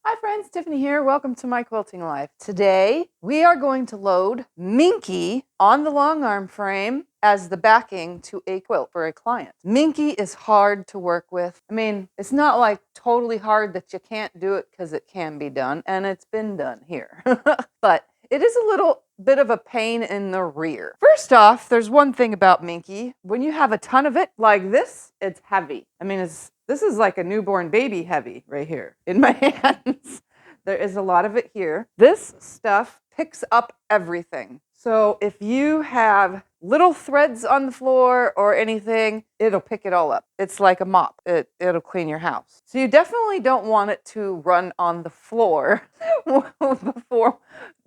Hi friends, Tiffany here. Welcome to my quilting life. Today we are going to load Minky on the long arm frame as the backing to a quilt for a client. Minky is hard to work with. I mean, it's not like totally hard that you can't do it because it can be done, and it's been done here. But it is a little bit of a pain in the rear. First off, there's one thing about Minky. When you have a ton of it like this, it's heavy. I mean, this is like a newborn baby heavy right here in my hands. There is a lot of it here. This stuff picks up everything. So if you have little threads on the floor or anything, it'll pick it all up. It's like a mop. It'll clean your house. So you definitely don't want it to run on the floor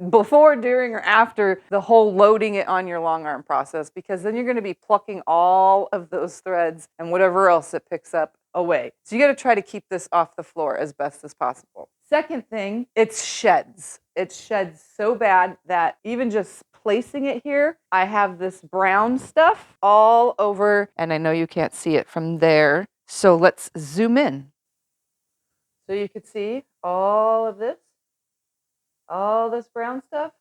before, during, or after the whole loading it on your long arm process, because then you're going to be plucking all of those threads and whatever else it picks up away. So you got to try to keep this off the floor as best as possible. Second thing, it sheds. It sheds so bad that even just placing it here, I have this brown stuff all over, and I know you can't see it from there. So let's zoom in. So you can see all of this, all this brown stuff,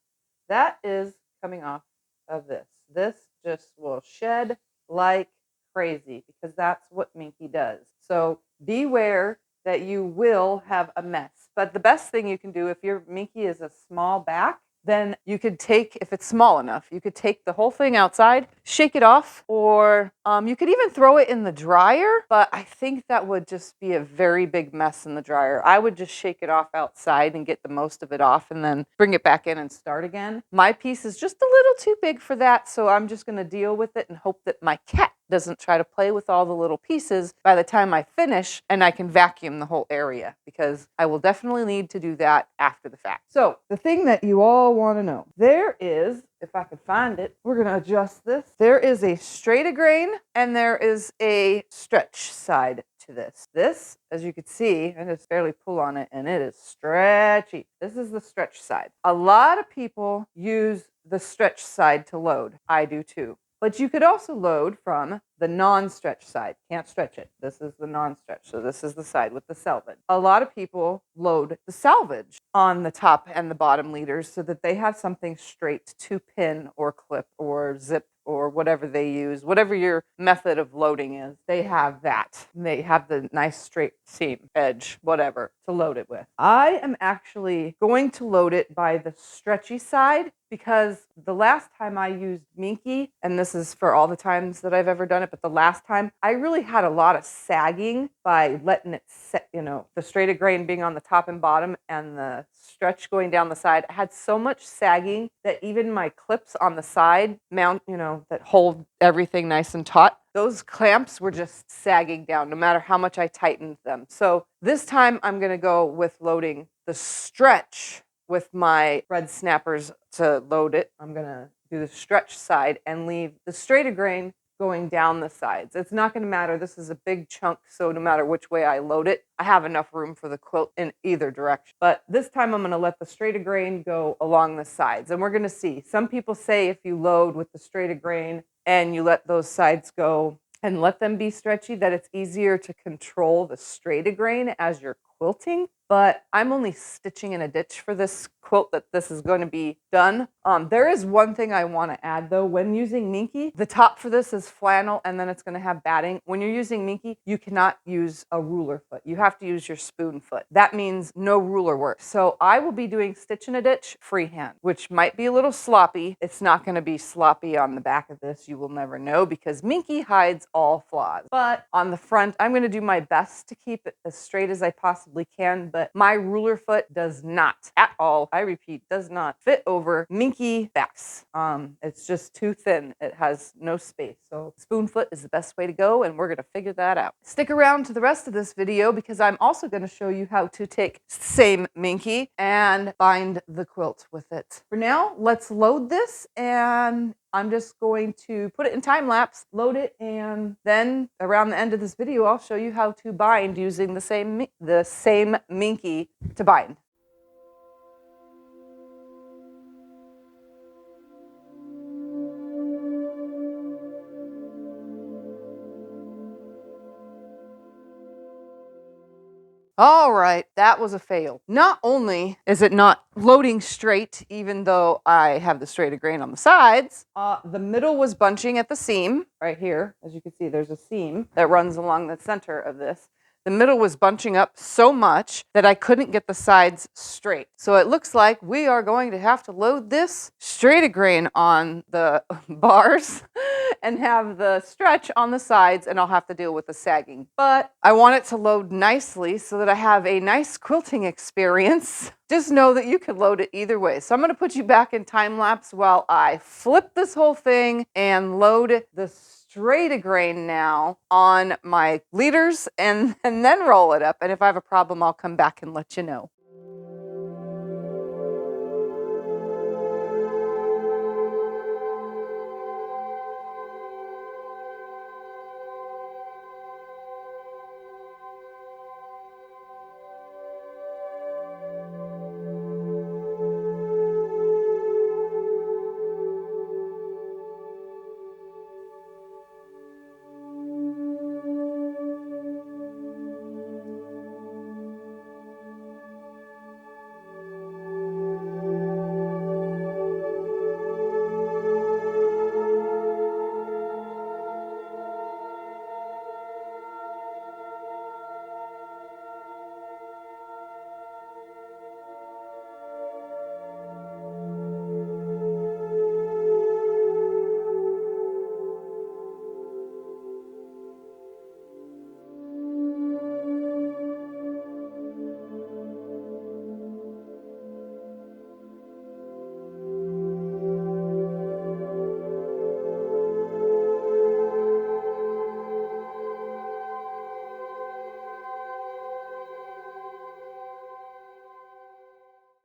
that is coming off of this. This just will shed like crazy because that's what Minky does. So beware that you will have a mess. But the best thing you can do if your Minky is a small back, then you could take, if it's small enough, you could take the whole thing outside, shake it off, or you could even throw it in the dryer, but I think that would just be a very big mess in the dryer. I would just shake it off outside and get the most of it off and then bring it back in and start again. My piece is just a little too big for that, so I'm just gonna deal with it and hope that my cat doesn't try to play with all the little pieces by the time I finish and I can vacuum the whole area, because I will definitely need to do that after the fact. So the thing that you all want to know, there is, if I can find it, we're going to adjust this. There is a straight grain and there is a stretch side to this. This, as you can see, I just barely pull on it and it is stretchy. This is the stretch side. A lot of people use the stretch side to load. I do too. But you could also load from the non-stretch side. Can't stretch it. This is the non-stretch. So this is the side with the selvage. A lot of people load the selvage on the top and the bottom leaders so that they have something straight to pin or clip or zip or whatever they use, whatever your method of loading is, they have that. They have the nice straight seam, edge, whatever, to load it with. I am actually going to load it by the stretchy side because the last time I used Minky, and this is for all the times that I've ever done it, but the last time I really had a lot of sagging by letting it set, the straight grain being on the top and bottom and the stretch going down the side. I had so much sagging that even my clips on the side mount, that hold everything nice and taut, those clamps were just sagging down no matter how much I tightened them. So this time I'm going to go with loading the stretch with my thread snappers to load it. I'm going to do the stretch side and leave the straight grain going down the sides. It's not going to matter. This is a big chunk, so no matter which way I load it, I have enough room for the quilt in either direction. But this time I'm going to let the straight grain go along the sides, and we're going to see. Some people say if you load with the straight grain and you let those sides go and let them be stretchy, that it's easier to control the straight grain as you're quilting. But I'm only stitching in a ditch for this quilt that this is going to be done. There is one thing I want to add though. When using Minky, the top for this is flannel and then it's going to have batting. When you're using Minky, you cannot use a ruler foot. You have to use your spoon foot. That means no ruler work. So I will be doing stitch in a ditch freehand, which might be a little sloppy. It's not going to be sloppy on the back of this. You will never know because Minky hides all flaws. But on the front, I'm going to do my best to keep it as straight as I possibly can, but my ruler foot does not at all, I repeat, does not fit over Minky backs. It's just too thin. It has no space. So spoon foot is the best way to go, and we're going to figure that out. Stick around to the rest of this video because I'm also going to show you how to take same Minky and bind the quilt with it. For now, let's load this, and I'm just going to put it in time lapse, load it, and then around the end of this video, I'll show you how to bind using the same Minky to bind. All right, that was a fail. Not only is it not loading straight, even though I have the straight of grain on the sides, the middle was bunching at the seam right here. As you can see, there's a seam that runs along the center of this. The middle was bunching up so much that I couldn't get the sides straight. So it looks like we are going to have to load this straight of grain on the bars and have the stretch on the sides, and I'll have to deal with the sagging. But I want it to load nicely so that I have a nice quilting experience. Just know that you can load it either way. So I'm going to put you back in time lapse while I flip this whole thing and load the straight of grain now on my leaders and then roll it up. And if I have a problem, I'll come back and let you know.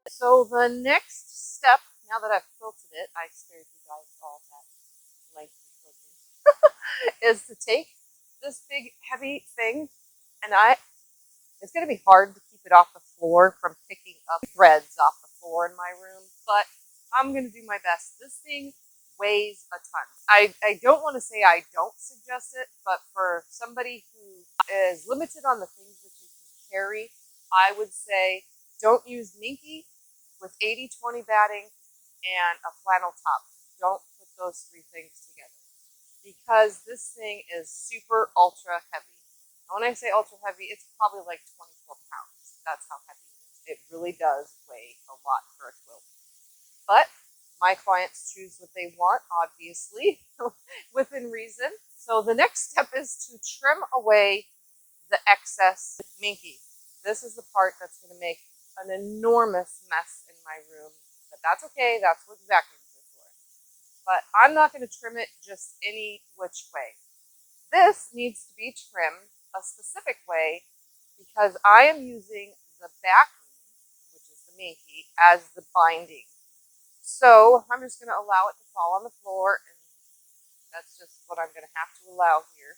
So the next step, now that I've quilted it, I spared you guys all that lengthy quilting, is to take this big heavy thing, and it's going to be hard to keep it off the floor from picking up threads off the floor in my room, but I'm going to do my best. This thing weighs a ton. I don't want to say I don't suggest it, but for somebody who is limited on the things that you can carry, I would say don't use Minky with 80-20 batting and a flannel top. Don't put those three things together because this thing is super ultra heavy. And when I say ultra heavy, it's probably like 24 pounds. That's how heavy it is. It really does weigh a lot for a quilt. But my clients choose what they want, obviously, within reason. So the next step is to trim away the excess Minky. This is the part that's going to make an enormous mess in my room, but that's okay. That's what exactly it's for. But I'm not going to trim it just any which way. This needs to be trimmed a specific way because I am using the backing, which is the Minky, as the binding. So I'm just going to allow it to fall on the floor, and that's just what I'm going to have to allow here.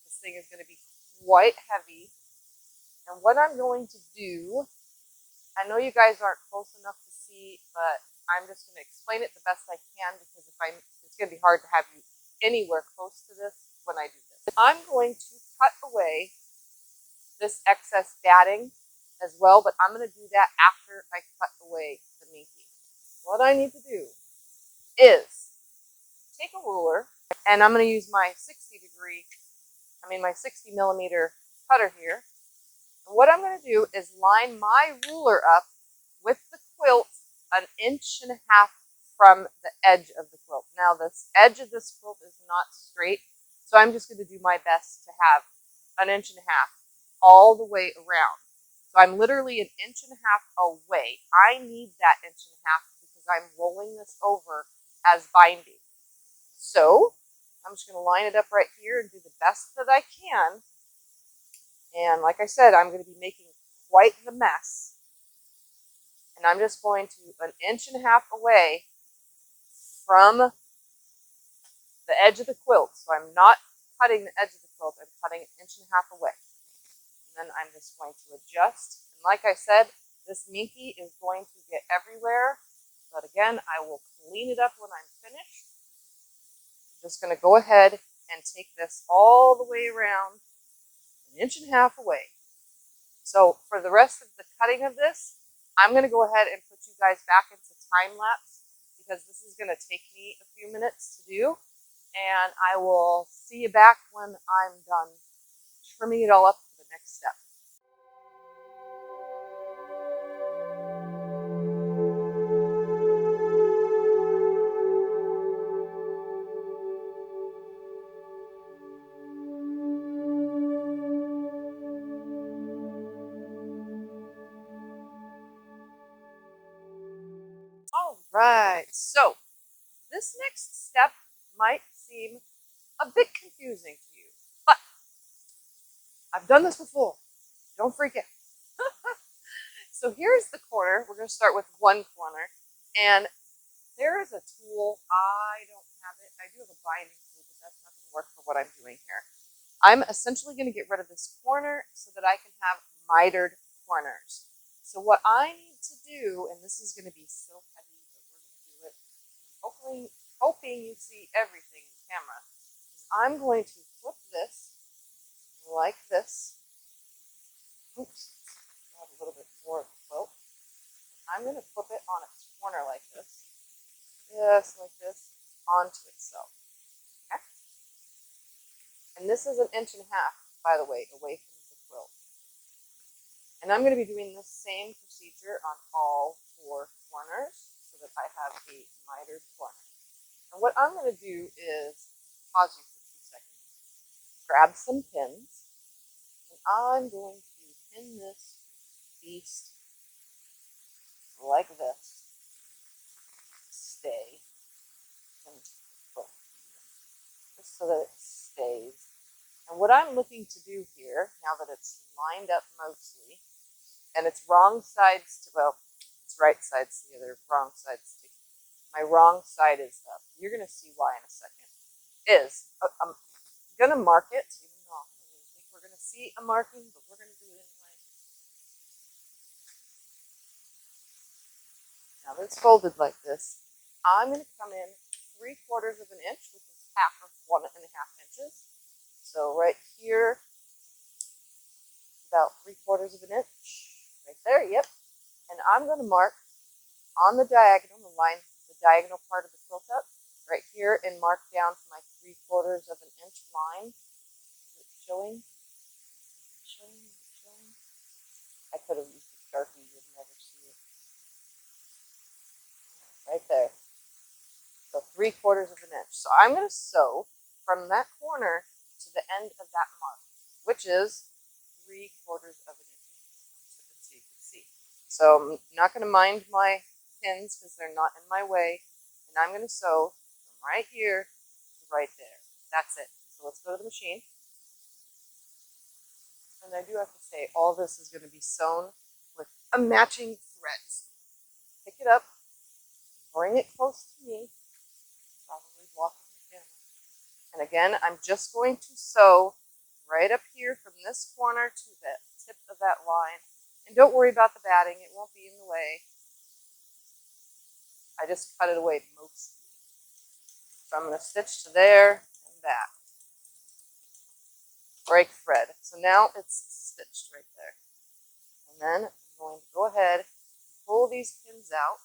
This thing is going to be quite heavy. And what I'm going to do, I know you guys aren't close enough to see, but I'm just going to explain it the best I can because it's going to be hard to have you anywhere close to this when I do this. I'm going to cut away this excess batting as well, but I'm going to do that after I cut away the Minky. What I need to do is take a ruler, and I'm going to use my 60 millimeter cutter here. And what I'm going to do is line my ruler up with the quilt 1.5 inches from the edge of the quilt. Now this edge of this quilt is not straight, so I'm just going to do my best to have 1.5 inches all the way around. So I'm literally 1.5 inches away. I need that 1.5 inches because I'm rolling this over as binding. So I'm just going to line it up right here and do the best that I can. And like I said, I'm going to be making quite the mess. And I'm just going to 1.5 inches away from the edge of the quilt. So I'm not cutting the edge of the quilt, I'm cutting 1.5 inches away. And then I'm just going to adjust. And like I said, this Minky is going to get everywhere. But again, I will clean it up when I'm finished. I'm just going to go ahead and take this all the way around 1.5 inches away. So for the rest of the cutting of this, I'm going to go ahead and put you guys back into time lapse because this is going to take me a few minutes to do. And I will see you back when I'm done trimming it all up for the next step. All right, so this next step might seem a bit confusing to you, but I've done this before. Don't freak out. So here's the corner. We're going to start with one corner, and there is a tool. I don't have it. I do have a binding tool, but that's not going to work for what I'm doing here. I'm essentially going to get rid of this corner so that I can have mitered corners. So what I need to do, and this is going to be so heavy, but we're going to do it, hoping you see everything in camera, is I'm going to flip this like this. Oops, I have a little bit more of the quilt. I'm going to flip it on its corner like this, just like this, onto itself. Okay? And this is 1.5 inches, by the way, away from the quilt. And I'm going to be doing the same procedure on all 4 corners so that I have a mitered corner. And what I'm going to do is pause you for 2 seconds, grab some pins, and I'm going to pin this beast like this, stay, and just so that it stays. And what I'm looking to do here, now that it's lined up mostly, and it's wrong sides to, well, it's right sides together, wrong sides to, my wrong side is up. You're going to see why in a second. I'm going to mark it, even though I don't even think we're going to see a marking, but we're going to do it anyway. Now that it's folded like this, I'm going to come in 3/4 of an inch, which is half of 1.5 inches. So right here, about 3/4 of an inch, right there, yep. And I'm going to mark on the diagonal, the line, the diagonal part of the quilt up, right here, and mark down to my 3/4 of an inch line. Is it showing? Showing? I could have used a Sharpie, you'd never see it. Right there. So 3/4 of an inch. So I'm going to sew from that corner to the end of that mark, which is 3/4 of an inch. So you can see. So I'm not going to mind my pins because they're not in my way. And I'm going to sew from right here to right there. That's it. So let's go to the machine. And I do have to say, all this is going to be sewn with a matching threads. Pick it up, bring it close to me, probably blocking the camera. And again, I'm just going to sew right up here from this corner to the tip of that line. And don't worry about the batting, it won't be in the way. I just cut it away mostly. So I'm going to stitch to there and back. Break thread. So now it's stitched right there. And then I'm going to go ahead and pull these pins out.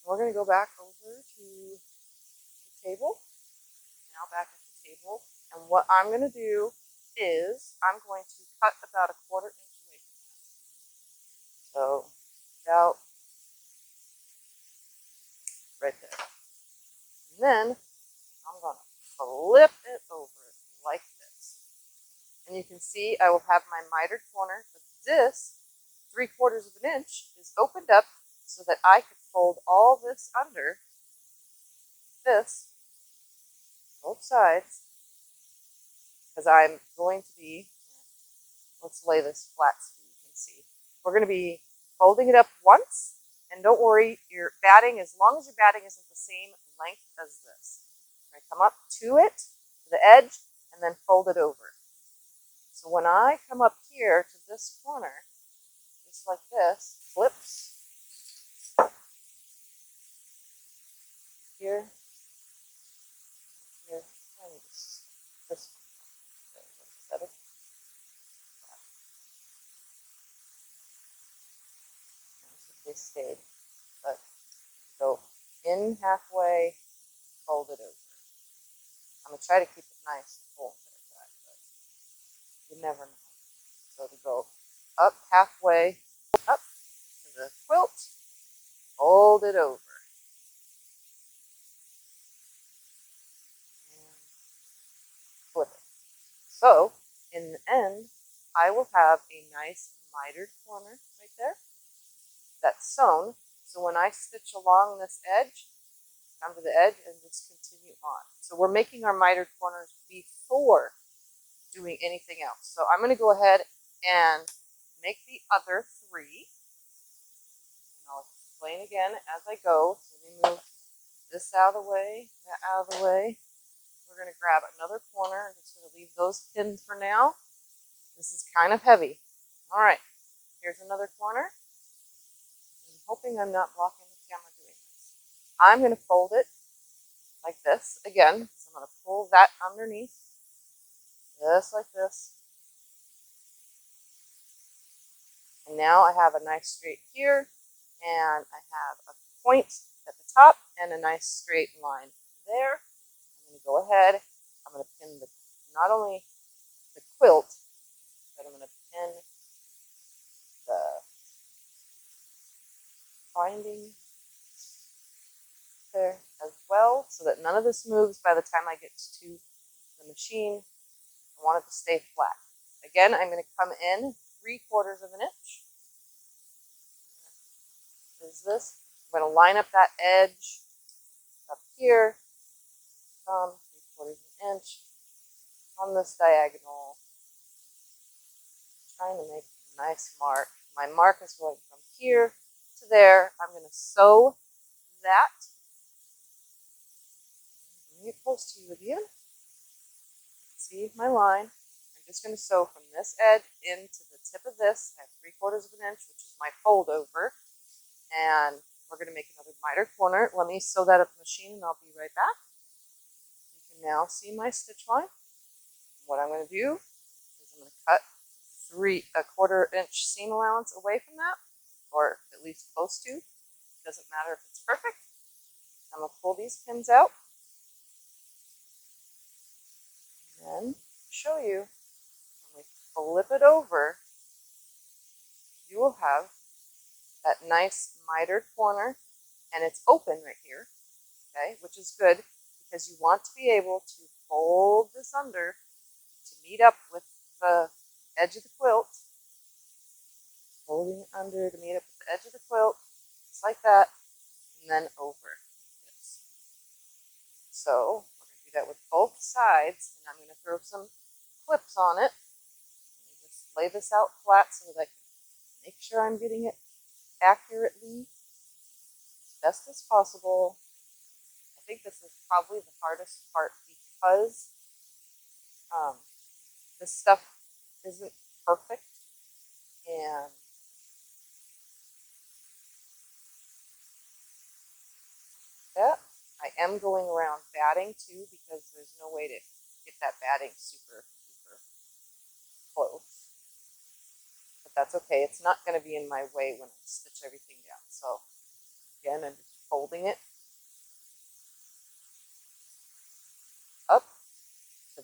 We're going to go back over to the table. Now back at the table. And what I'm going to do is I'm going to cut about 1/4 inch away from that. So about right there. And then I'm going to flip it over like this. And you can see I will have my mitered corner, but this 3/4 of an inch is opened up so that I could fold all this under this, both sides, because I'm going to be, let's lay this flat so you can see. We're going to be folding it up once, and don't worry, your batting, as long as your batting isn't the same length as this. We're going to come up to it, to the edge, and then fold it over. So when I come up here to this corner, just like this, flips, here, here, I need this, better. they stayed. But go in halfway, fold it over. I'm going to try to keep it nice and full there, but you never know. So to go up halfway, up to the quilt, fold it over. And flip it. So, in the end, I will have a nice mitered corner right there that's sewn. So when I stitch along this edge, come to the edge and just continue on. So we're making our mitered corners before doing anything else. So I'm going to go ahead and make the other 3. And I'll explain again as I go. So let me move this out of the way, that out of the way. We're going to grab another corner. I'm just going to leave those pinned for now. This is kind of heavy. All right, here's another corner. I'm hoping I'm not blocking the camera doing this. I'm going to fold it like this again. So I'm going to pull that underneath, just like this. And now I have a nice straight here, and I have a point at the top and a nice straight line there. I'm going to go ahead. I'm going to pin not only the quilt, but I'm going to pin the binding there as well, so that none of this moves by the time I get to the machine. I want it to stay flat. Again, I'm going to come in 3/4 of an inch. Is this? I'm going to line up that edge up here, 3/4 of an inch on this diagonal, trying to make a nice mark. My mark is going from here to there. I'm going to sew that. Bring it close to you again. See my line. I'm just going to sew from this edge into the tip of this at 3/4 of an inch, which is my fold over. And we're going to make another mitered corner. Let me sew that up the machine and I'll be right back. You can now see my stitch line. What I'm going to do is I'm going to cut 3/4 inch seam allowance away from that, or at least close to. Doesn't matter if it's perfect. I'm going to pull these pins out and then show you. When we flip it over, you will have that nice mitered corner, and it's open right here, okay, which is good because you want to be able to fold this under to meet up with the edge of the quilt. Folding it under to meet up with the edge of the quilt, just like that, and then over this. So we're going to do that with both sides, and I'm going to throw some clips on it. Just lay this out flat so that I can make sure I'm getting it accurately as best as possible. I think this is probably the hardest part because this stuff isn't perfect, and that I am going around batting too because there's no way to get that batting super close. But that's okay. It's not going to be in my way when I stitch everything down. So again, I'm just folding it up to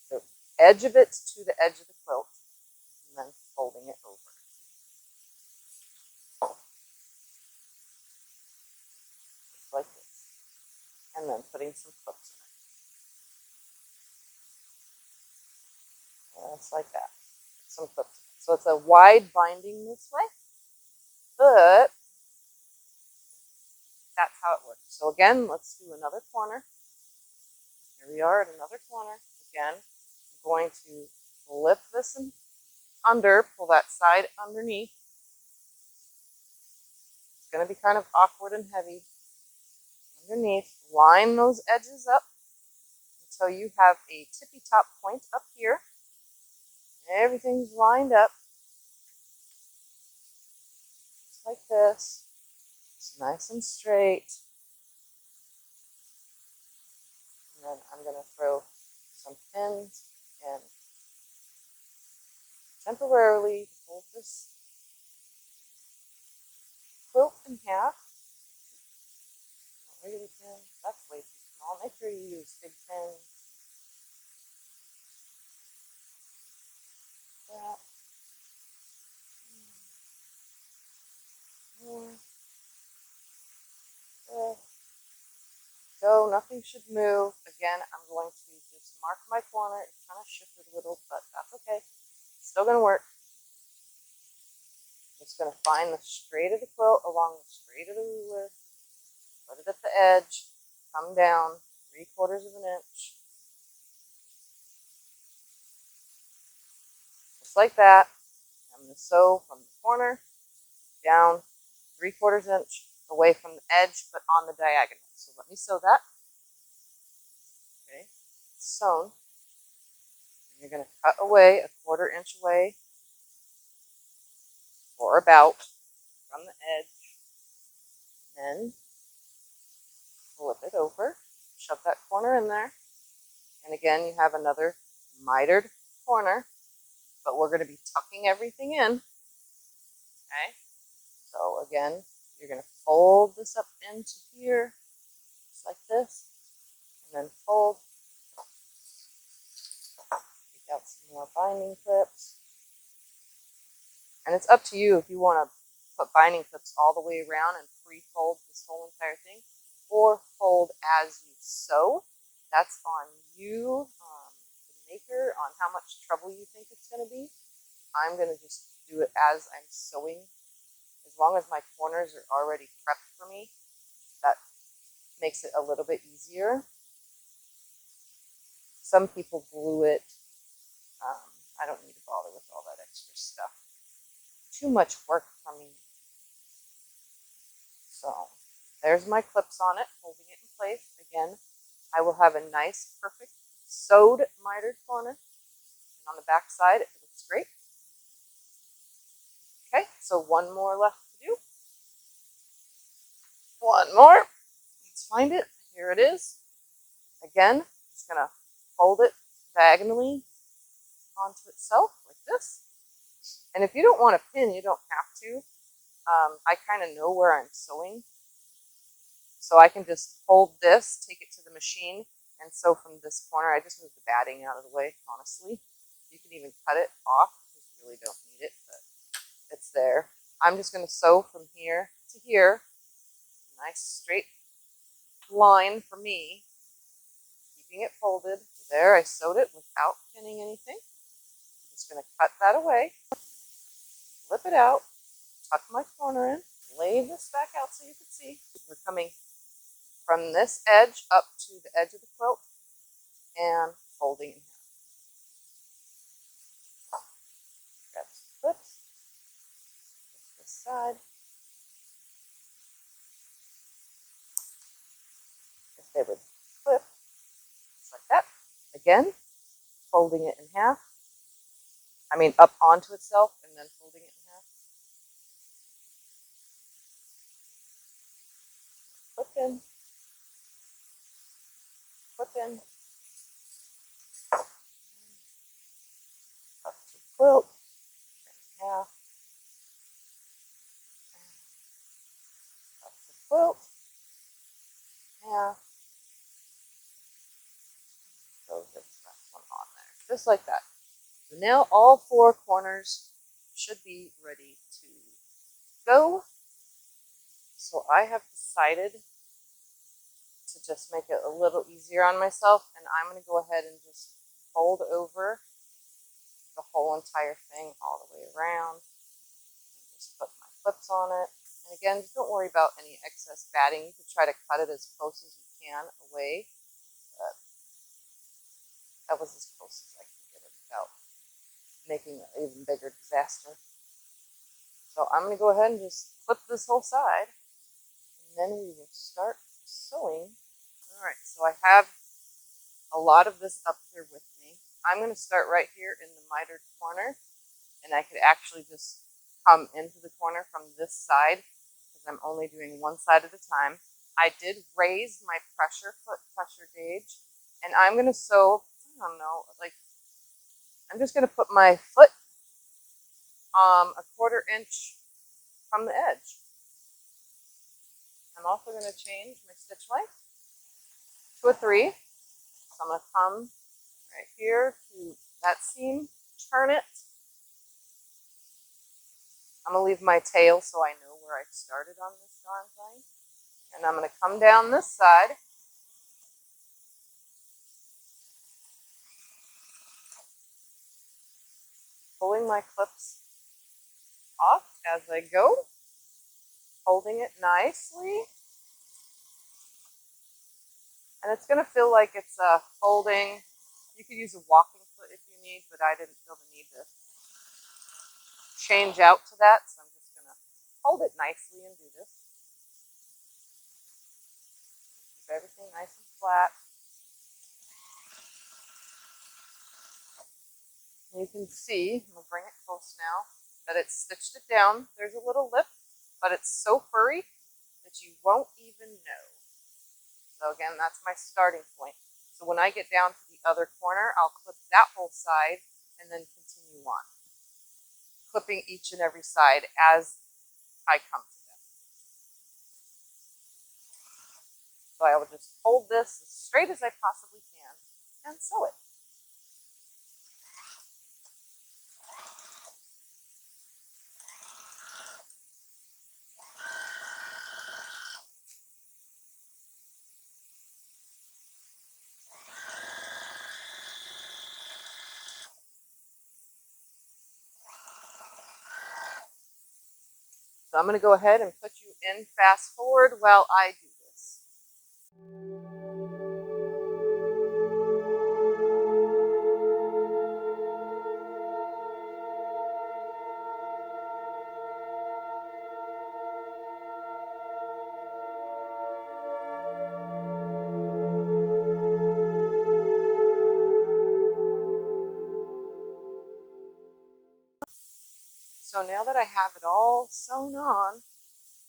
the edge of it to the edge of the quilt, and then folding it over. Just like this. And then putting some clips in it. Just like that. Some clips in it. So it's a wide binding this way, but that's how it works. So again, let's do another corner. Here we are at another corner. Again, I'm going to lift this under, pull that side underneath. It's going to be kind of awkward and heavy. Underneath, line those edges up until you have a tippy top point up here. Everything's lined up, just like this. It's nice and straight. And then I'm going to throw some pins and temporarily hold this half. Regular pin, that's way too small. Make sure you use big pins. That. More. Go, nothing should move. Again, I'm going to just mark my corner. It kind of shifted a little, but that's okay. It's still going to work. Just going to find the straight of the quilt along the straight of the ruler. Put it at the edge. Come down 3/4 of an inch. Just like that. I'm going to sew from the corner down 3/4 inch away from the edge, but on the diagonal. So let me sew that. Okay, it's sewn. And you're going to cut away 1/4 inch away, or about, from the edge. Then flip it over, shove that corner in there. And again, you have another mitered corner, but we're going to be tucking everything in. Okay, so again, you're going to fold this up into here, just like this, and then fold. Take out some more binding clips. And it's up to you if you want to put binding clips all the way around and pre-fold this whole entire thing, or fold as you sew. That's on you, the maker, on how much trouble you think it's going to be. I'm going to just do it as I'm sewing. As long as my corners are already prepped for me, that makes it a little bit easier. Some people glue it. I don't need to bother with all that extra stuff. Too much work for me. So there's my clips on it, holding it in place. Again, I will have a nice, perfect, sewed mitered corner. And on the back side, it looks great. Okay, so one more left to do. One more. Let's find it. Here it is. Again, just going to fold it diagonally onto itself like this. And if you don't want a pin, you don't have to. I kind of know where I'm sewing. So I can just hold this, take it to the machine, and sew from this corner. I just moved the batting out of the way, honestly. You can even cut it off because you really don't need it, but it's there. I'm just going to sew from here to here. Nice straight line for me, keeping it folded. There, I sewed it without pinning anything. I'm just going to cut that away, flip it out, tuck my corner in, lay this back out so you can see. We're coming from this edge up to the edge of the quilt and folding in half. Grab some clips, this side. If they would flip, just like that. Again, folding it in half. I mean, up onto itself and then folding it in half. Flip in. Flip in. Up to the quilt. In half. Up to the quilt. Half. So this one on there. Just like that. So now all four corners should be ready to go. So I have decided to just make it a little easier on myself, and I'm going to go ahead and just fold over the whole entire thing all the way around. And just put my clips on it. And again, just don't worry about any excess batting. You can try to cut it as close as you can away. But that was as close as I could get it without making an even bigger disaster. So I'm going to go ahead and just clip this whole side, and then we will start sewing. All right, so I have a lot of this up here with me. I'm going to start right here in the mitered corner, and I could actually just come into the corner from this side because I'm only doing one side at a time. I did raise my foot pressure gauge, and I'm going to sew, I don't know, like, I'm just going to put my foot 1/4 inch from the edge. I'm also going to change my stitch length to a 3. So I'm going to come right here to that seam, turn it. I'm going to leave my tail so I know where I started on this darn thing. And I'm going to come down this side. Pulling my clips off as I go. Holding it nicely. And it's going to feel like it's folding. You could use a walking foot if you need, but I didn't feel the need to change out to that. So I'm just going to hold it nicely and do this. Keep everything nice and flat. And you can see, I'm going to bring it close now, that it's stitched it down. There's a little lip, but it's so furry that you won't even know. So again, that's my starting point. So when I get down to the other corner, I'll clip that whole side and then continue on, clipping each and every side as I come to them. So I will just hold this as straight as I possibly can and sew it. So I'm going to go ahead and put you in fast forward while I do this. So now that I have it all sewn on,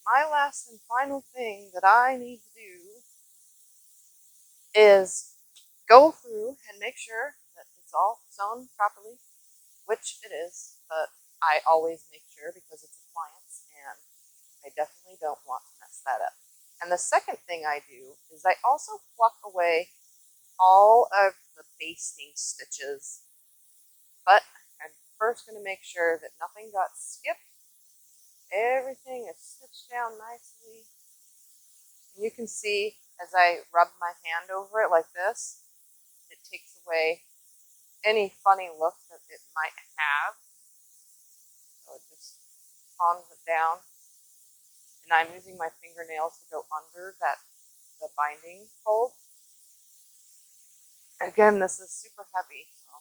my last and final thing that I need to do is go through and make sure that it's all sewn properly, which it is, but I always make sure because it's appliance and I definitely don't want to mess that up. And the second thing I do is I also pluck away all of the basting stitches, but I'm first going to make sure that nothing got skipped. Everything is stitched down nicely. And you can see as I rub my hand over it like this, it takes away any funny look that it might have. So it just calms it down. And I'm using my fingernails to go under the binding fold. Again, this is super heavy, so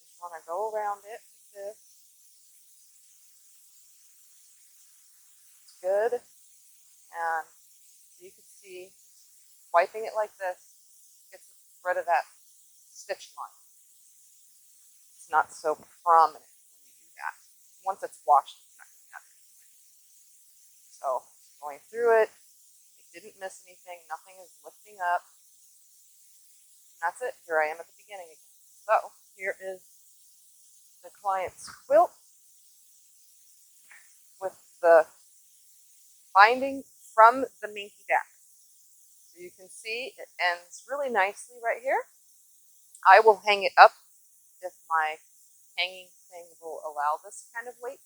just want to go around it like this. It's good. And so you can see, wiping it like this gets rid of that stitch line. It's not so prominent when you do that. Once it's washed, it's not going to matter. So going through it, I didn't miss anything. Nothing is lifting up. And that's it. Here I am at the beginning again. So here is the client's quilt with the binding from the Minky back. So you can see it ends really nicely right here. I will hang it up if my hanging thing will allow this kind of weight.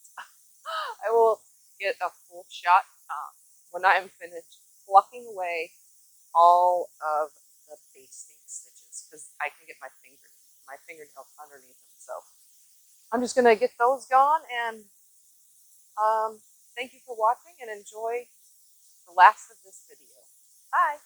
I will get a full shot when I'm finished plucking away all of the basting stitches because I can get my fingernails underneath them. So I'm just going to get those gone and thank you for watching and enjoy the last of this video. Bye!